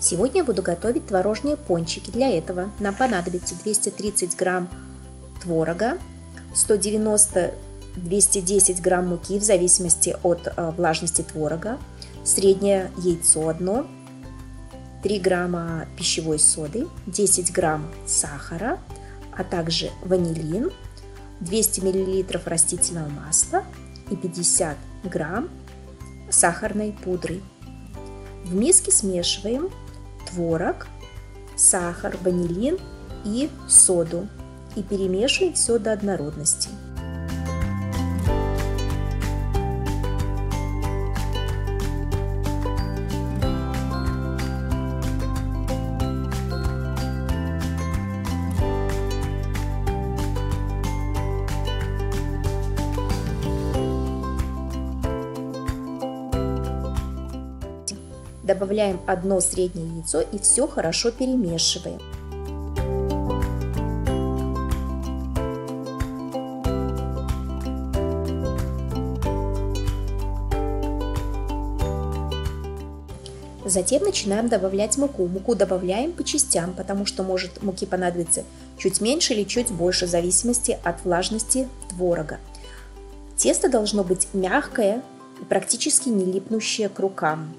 Сегодня я буду готовить творожные пончики. Для этого нам понадобится 230 грамм творога, 190-210 грамм муки в зависимости от влажности творога, среднее яйцо одно, 3 грамма пищевой соды, 10 грамм сахара, а также ванилин, 200 миллилитров растительного масла и 50 грамм сахарной пудры. В миске смешиваем творог, сахар, ванилин и соду и перемешиваем все до однородности. Добавляем одно среднее яйцо и все хорошо перемешиваем. Затем начинаем добавлять муку. Муку добавляем по частям, потому что может муки понадобиться чуть меньше или чуть больше, в зависимости от влажности творога. Тесто должно быть мягкое и практически не липнущее к рукам.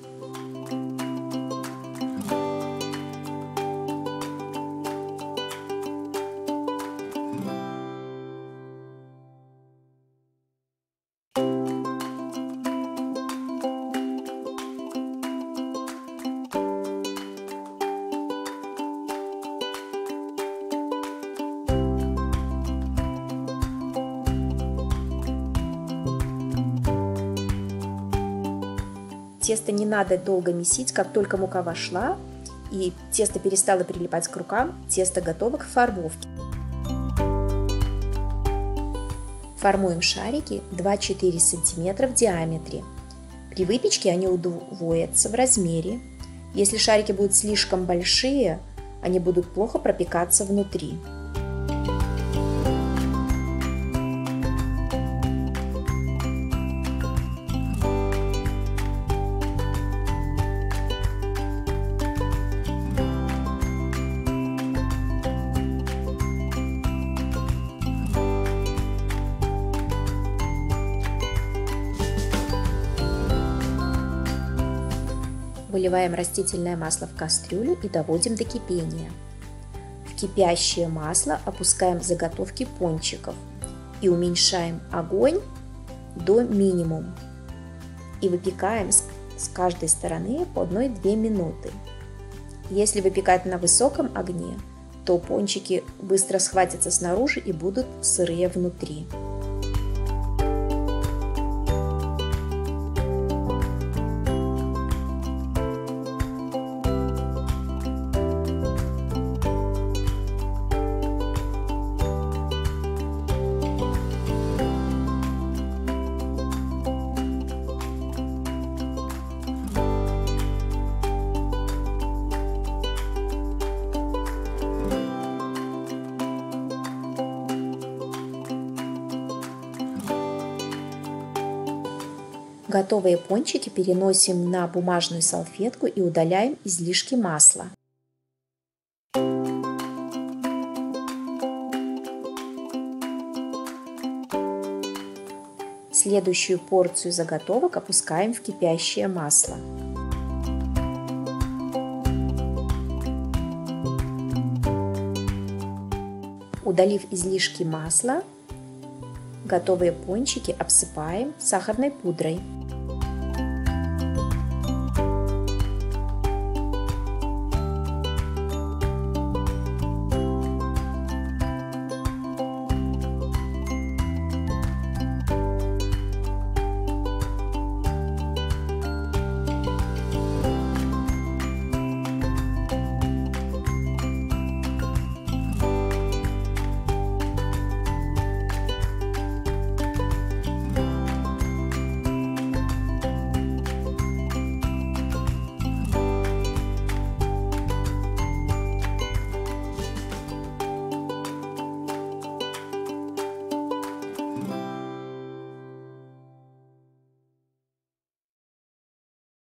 Тесто не надо долго месить, как только мука вошла и тесто перестало прилипать к рукам, тесто готово к формовке. Формуем шарики 2-4 см в диаметре. При выпечке они удвоятся в размере. Если шарики будут слишком большие, они будут плохо пропекаться внутри. Выливаем растительное масло в кастрюлю и доводим до кипения. В кипящее масло опускаем заготовки пончиков и уменьшаем огонь до минимума. И выпекаем с каждой стороны по 1-2 минуты. Если выпекать на высоком огне, то пончики быстро схватятся снаружи и будут сырые внутри. Готовые пончики переносим на бумажную салфетку и удаляем излишки масла. Следующую порцию заготовок опускаем в кипящее масло. Удалив излишки масла, готовые пончики обсыпаем сахарной пудрой.